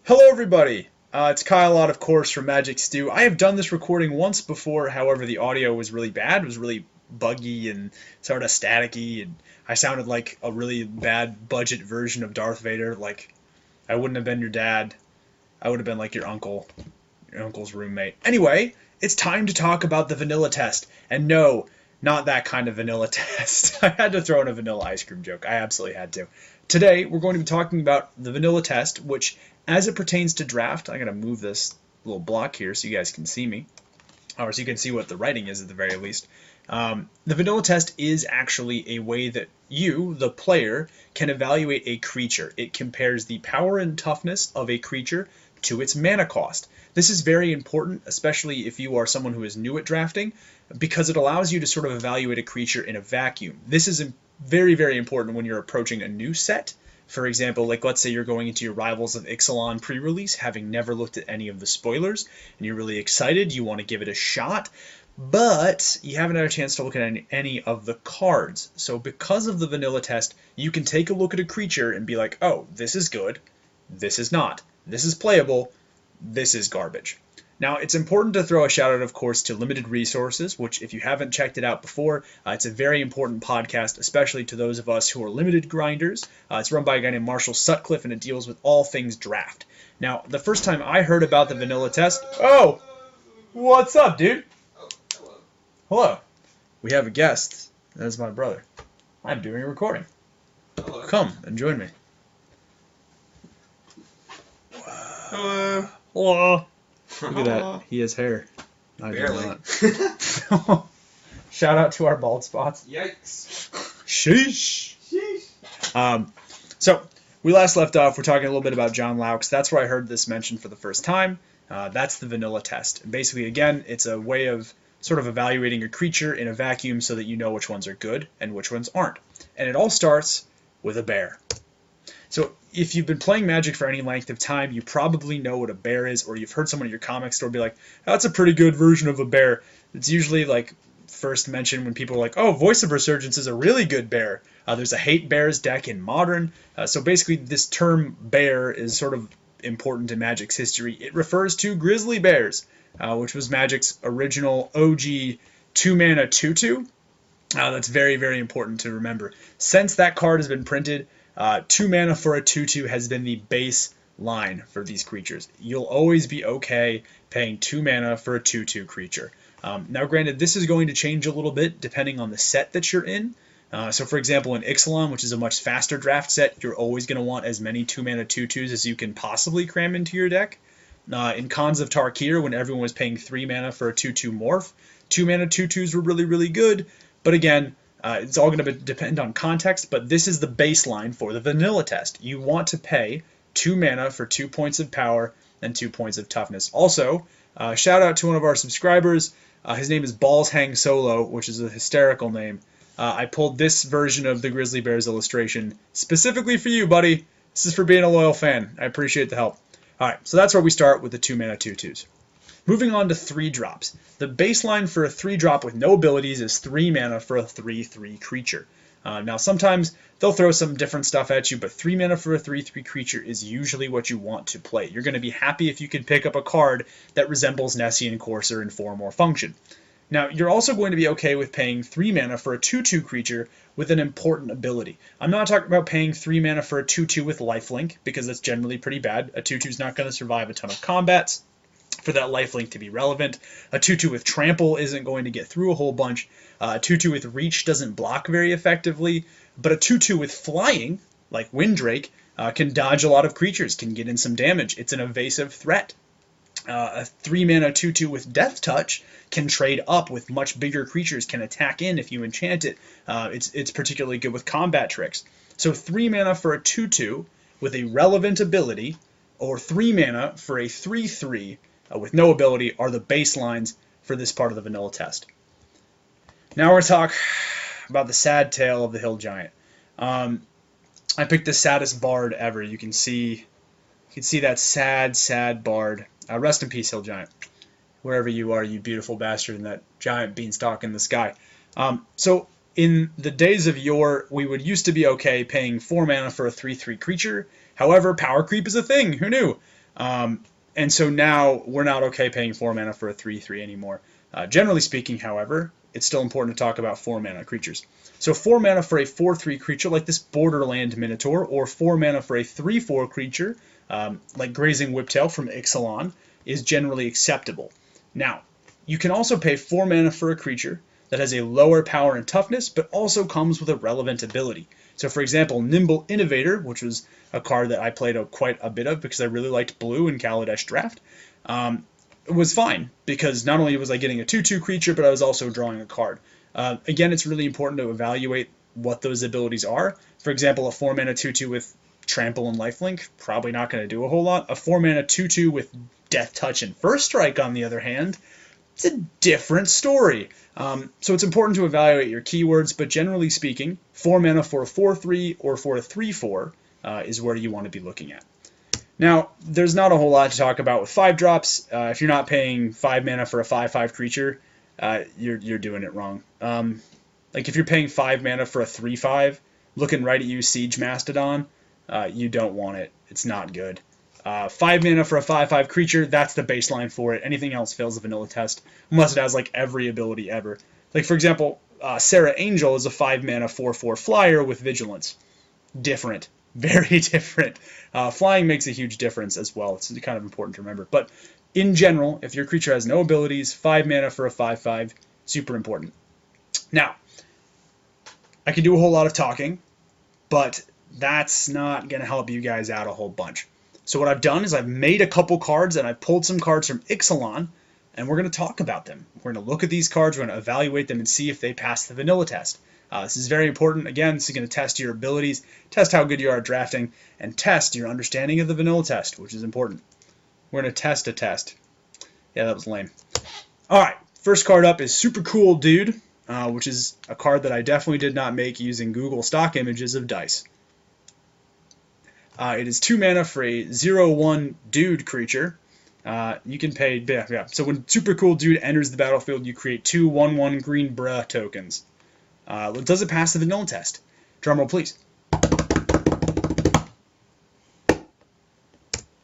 Hello everybody! It's Kyle out of course from Magic Stew. I have done this recording once before, however the audio was really bad. It was really buggy and sort of staticky, and I sounded like a really bad budget version of Darth Vader. Like, I wouldn't have been your dad. I would have been like your uncle's roommate. Anyway, it's time to talk about the vanilla test. And no, not that kind of vanilla test. I had to throw in a vanilla ice cream joke. I absolutely had to. Today, we're going to be talking about the vanilla test, which, as it pertains to draft, I'm going to move this little block here so you guys can see me, or so you can see what the writing is at the very least. The vanilla test is actually a way that you, the player, can evaluate a creature. It compares the power and toughness of a creature to its mana cost. This is very important, especially if you are someone who is new at drafting, because it allows you to sort of evaluate a creature in a vacuum. This is very, very important when you're approaching a new set. For example, like let's say you're going into your Rivals of Ixalan pre-release, having never looked at any of the spoilers, and you're really excited, you want to give it a shot, but you haven't had a chance to look at any of the cards. So because of the vanilla test, you can take a look at a creature and be like, oh, this is good, this is not, this is playable, this is garbage. Now, it's important to throw a shout out, of course, to Limited Resources, which if you haven't checked it out before, it's a very important podcast, especially to those of us who are limited grinders. It's run by a guy named Marshall Sutcliffe, and it deals with all things draft. Now, the first time I heard about the vanilla test... Oh! What's up, dude? Oh, hello. Hello. We have a guest. That's my brother. I'm doing a recording. Hello. Come and join me. Hello. Hello. Look at that. He has hair. I do Barely. not. Shout out to our bald spots. Yikes. Sheesh. Sheesh. So we last left off. We're talking a little bit about John Laux. That's where I heard this mentioned for the first time. That's the vanilla test. And basically, again, it's a way of sort of evaluating a creature in a vacuum so that you know which ones are good and which ones aren't. And it all starts with a bear. So if you've been playing Magic for any length of time, you probably know what a bear is, or you've heard someone at your comic store be like, that's a pretty good version of a bear. It's usually like first mentioned when people are like, oh, Voice of Resurgence is a really good bear. There's a Hate Bears deck in Modern. So basically this term bear is sort of important in Magic's history. It refers to grizzly bears, which was Magic's original OG 2-mana 2/2. That's very, very important to remember. Since that card has been printed, 2 mana for a 2/2 has been the base line for these creatures. You'll always be okay paying 2 mana for a 2/2 creature. Now granted, this is going to change a little bit depending on the set that you're in. So for example, in Ixalan, which is a much faster draft set, you're always going to want as many 2 mana 2/2s as you can possibly cram into your deck. In Khans of Tarkir, when everyone was paying 3 mana for a 2/2 morph, 2 mana 2/2s were really, really good. But again, it's all going to depend on context, but this is the baseline for the vanilla test. You want to pay 2 mana for 2 points of power and 2 points of toughness. Also, shout out to one of our subscribers. His name is Balls Hang Solo, which is a hysterical name. I pulled this version of the Grizzly Bears illustration specifically for you, buddy. This is for being a loyal fan. I appreciate the help. All right, so that's where we start with the 2 mana 2/2s. Moving on to 3-drops. The baseline for a 3-drop with no abilities is 3 mana for a 3/3 creature. Now sometimes they'll throw some different stuff at you, but 3 mana for a 3/3 creature is usually what you want to play. You're going to be happy if you can pick up a card that resembles Nessian Courser in form or function. Now, you're also going to be okay with paying 3 mana for a 2/2 creature with an important ability. I'm not talking about paying 3 mana for a 2/2 with lifelink, because that's generally pretty bad. A 2/2 is not going to survive a ton of combats for that lifelink to be relevant. A 2/2 with trample isn't going to get through a whole bunch. A 2/2 with reach doesn't block very effectively. But a 2/2 with flying, like Windrake, can dodge a lot of creatures, can get in some damage. It's an evasive threat. A 3 mana 2/2 with Death Touch can trade up with much bigger creatures, can attack in if you enchant it. It's particularly good with combat tricks. So 3 mana for a 2/2 with a relevant ability, or 3 mana for a 3/3 with no ability are the baselines for this part of the vanilla test. Now we're going to talk about the sad tale of the Hill Giant. I picked the saddest bard ever. You can see that sad, sad bard. Rest in peace, Hill Giant. Wherever you are, you beautiful bastard, and that giant beanstalk in the sky. So in the days of yore, we would used to be okay paying 4 mana for a 3/3 creature. However, power creep is a thing. Who knew? And so now we're not okay paying 4 mana for a 3/3 anymore. Generally speaking, however, it's still important to talk about 4 mana creatures. So 4 mana for a 4/3 creature like this Borderland Minotaur, or 4 mana for a 3/4 creature like Grazing Whiptail from Ixalan is generally acceptable. Now, you can also pay 4 mana for a creature that has a lower power and toughness, but also comes with a relevant ability. So for example, Nimble Innovator, which was a card that I played quite a bit of because I really liked blue in Kaladesh Draft, was fine because not only was I getting a 2/2 creature, but I was also drawing a card. Again, it's really important to evaluate what those abilities are. For example, a 4 mana 2/2 with Trample and Lifelink, probably not going to do a whole lot. A 4 mana 2/2 with Death Touch and First Strike, on the other hand, it's a different story. So it's important to evaluate your keywords, but generally speaking, 4 mana for a 4/3 or for a 3/4 is where you want to be looking at. Now, there's not a whole lot to talk about with 5-drops. If you're not paying 5 mana for a 5/5 creature, you're doing it wrong. Like if you're paying 5 mana for a 3/5, looking right at you, Siege Mastodon, you don't want it. It's not good. 5 mana for a 5/5 creature, that's the baseline for it. Anything else fails the vanilla test, unless it has like every ability ever. Like for example, Sarah Angel is a 5 mana 4/4 flyer with Vigilance. Different. Very different. Flying makes a huge difference as well. It's kind of important to remember. But in general, if your creature has no abilities, 5 mana for a 5/5, super important. Now, I could do a whole lot of talking, but that's not going to help you guys out a whole bunch. So what I've done is I've made a couple cards, and I've pulled some cards from Ixalan, and we're going to talk about them. We're going to look at these cards, we're going to evaluate them, and see if they pass the vanilla test. This is very important. Again, this is going to test your abilities, test how good you are at drafting, and test your understanding of the vanilla test, which is important. We're going to test a test. Yeah, that was lame. All right, first card up is Super Cool Dude, which is a card that I definitely did not make using Google stock images of dice. It is 2 mana for a 0/1 Dude creature. You can pay, yeah. So when Super Cool Dude enters the battlefield, you create 2 1/1 green bruh tokens. Does it pass the vanilla test? Drumroll, please.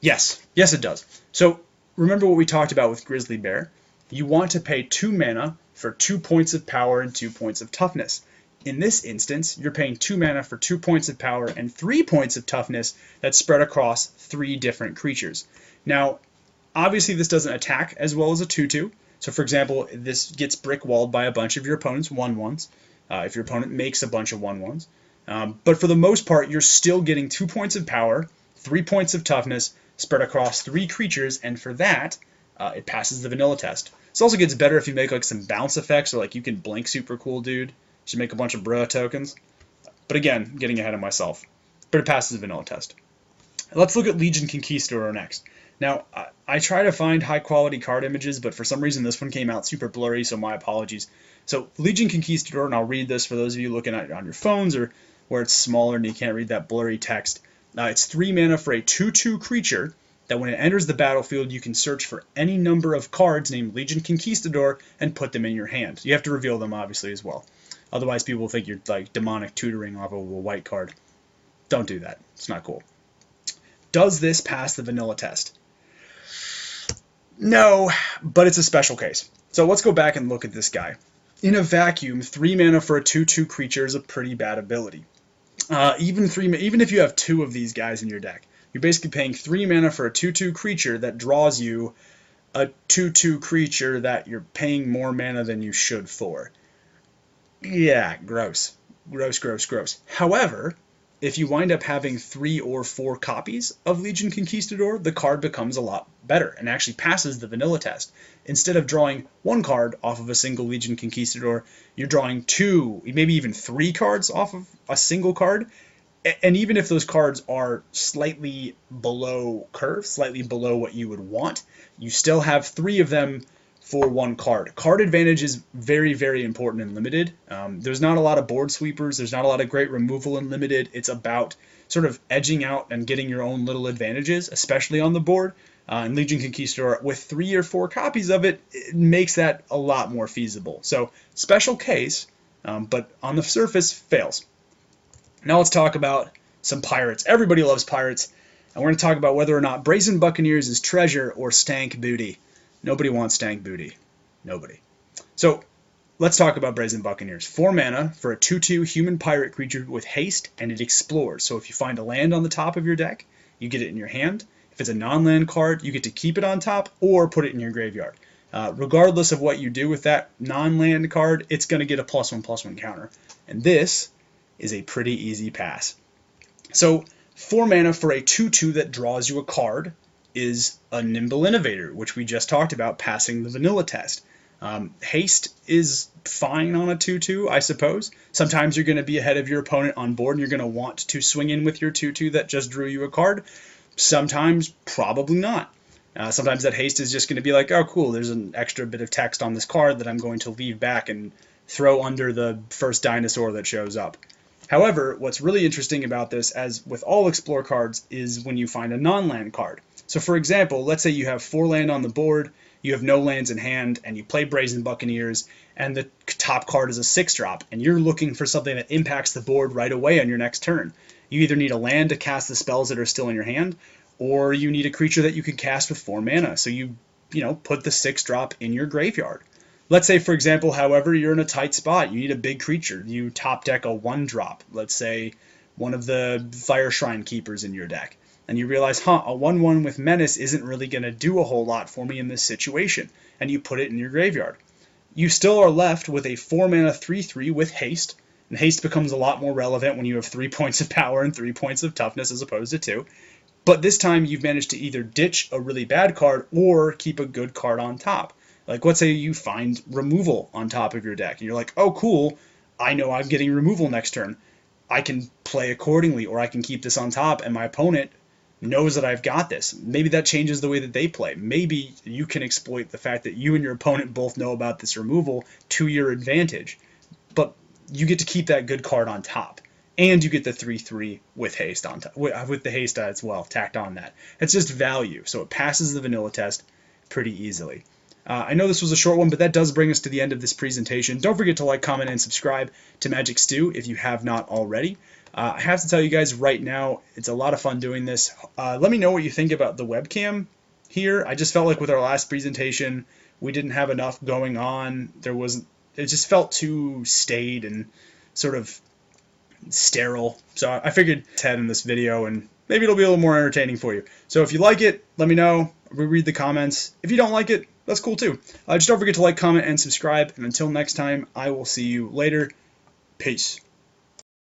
Yes. Yes, it does. So remember what we talked about with Grizzly Bear. You want to pay 2 mana for 2 points of power and 2 points of toughness. In this instance, you're paying 2 mana for 2 points of power and 3 points of toughness that's spread across 3 different creatures. Now, obviously this doesn't attack as well as a 2/2. So for example, this gets brick walled by a bunch of your opponent's 1/1s. If your opponent makes a bunch of 1/1s. But for the most part, you're still getting 2 points of power, 3 points of toughness, spread across 3 creatures, and for that, it passes the vanilla test. This also gets better if you make like some bounce effects, or like you can blink Super Cool Dude to make a bunch of bruh tokens. But again, getting ahead of myself. But it passes the vanilla test. Let's look at Legion Conquistador next. Now, I try to find high-quality card images, but for some reason this one came out super blurry, so my apologies. So, Legion Conquistador, and I'll read this for those of you looking at it on your phones or where it's smaller and you can't read that blurry text. It's 3 mana for a 2/2 creature that when it enters the battlefield, you can search for any number of cards named Legion Conquistador and put them in your hand. You have to reveal them, obviously, as well. Otherwise, people will think you're like demonic tutoring off of a white card. Don't do that. It's not cool. Does this pass the vanilla test? No, but it's a special case. So let's go back and look at this guy. In a vacuum, 3 mana for a 2/2 creature is a pretty bad ability. Even if you have 2 of these guys in your deck, you're basically paying 3 mana for a 2/2 creature that draws you a 2/2 creature that you're paying more mana than you should for. Yeah, gross. Gross, gross, gross. However, if you wind up having 3 or 4 copies of Legion Conquistador, the card becomes a lot better and actually passes the vanilla test. Instead of drawing 1 card off of a single Legion Conquistador, you're drawing 2, maybe even 3 cards off of a single card. And even if those cards are slightly below curve, slightly below what you would want, you still have 3 of them for 1 card. Card advantage is very, very important in Limited. There's not a lot of board sweepers. There's not a lot of great removal in Limited. It's about sort of edging out and getting your own little advantages, especially on the board. And Legion Conquistador, with 3 or 4 copies of it, it makes that a lot more feasible. So, special case, but on the surface, fails. Now let's talk about some pirates. Everybody loves pirates. And we're going to talk about whether or not Brazen Buccaneers is treasure or stank booty. Nobody wants stank booty. Nobody. So let's talk about Brazen Buccaneers. 4 mana for a 2/2 human pirate creature with haste, and it explores. So if you find a land on the top of your deck, you get it in your hand. If it's a non-land card, you get to keep it on top or put it in your graveyard. Regardless of what you do with that non-land card, it's going to get a +1/+1 counter. And this is a pretty easy pass. So 4 mana for a 2/2 that draws you a card is a Nimble Innovator, which we just talked about passing the vanilla test. Haste is fine on a 2/2, I suppose. Sometimes you're going to be ahead of your opponent on board and you're going to want to swing in with your 2/2 that just drew you a card. Sometimes, probably not. Sometimes that haste is just going to be like, oh cool, there's an extra bit of text on this card that I'm going to leave back and throw under the first dinosaur that shows up. However, what's really interesting about this, as with all Explore cards, is when you find a non-land card. So for example, let's say you have 4 land on the board, you have no lands in hand, and you play Brazen Buccaneers, and the top card is a 6-drop, and you're looking for something that impacts the board right away on your next turn. You either need a land to cast the spells that are still in your hand, or you need a creature that you can cast with 4 mana. So you put the 6-drop in your graveyard. Let's say, for example, however, you're in a tight spot. You need a big creature. You top deck a 1-drop. Let's say one of the Fire Shrine Keepers in your deck. And you realize, a 1/1 with Menace isn't really going to do a whole lot for me in this situation. And you put it in your graveyard. You still are left with a 4-mana 3/3 with haste. And haste becomes a lot more relevant when you have 3 points of power and 3 points of toughness as opposed to 2. But this time you've managed to either ditch a really bad card or keep a good card on top. Like, let's say you find removal on top of your deck, and you're like, oh, cool, I know I'm getting removal next turn. I can play accordingly, or I can keep this on top, and my opponent knows that I've got this. Maybe that changes the way that they play. Maybe you can exploit the fact that you and your opponent both know about this removal to your advantage. But you get to keep that good card on top. And you get the 3/3 with haste on top, with the haste as well, tacked on that. It's just value, so it passes the vanilla test pretty easily. I know this was a short one, but that does bring us to the end of this presentation. Don't forget to like, comment, and subscribe to Magic Stew if you have not already. I have to tell you guys right now, it's a lot of fun doing this. Let me know what you think about the webcam here. I just felt like with our last presentation, we didn't have enough going on. It just felt too staid and sort of sterile. So I figured to add in this video, and maybe it'll be a little more entertaining for you. So if you like it, let me know. Reread the comments. If you don't like it, that's cool too. Just don't forget to like, comment, and subscribe. And until next time, I will see you later. Peace.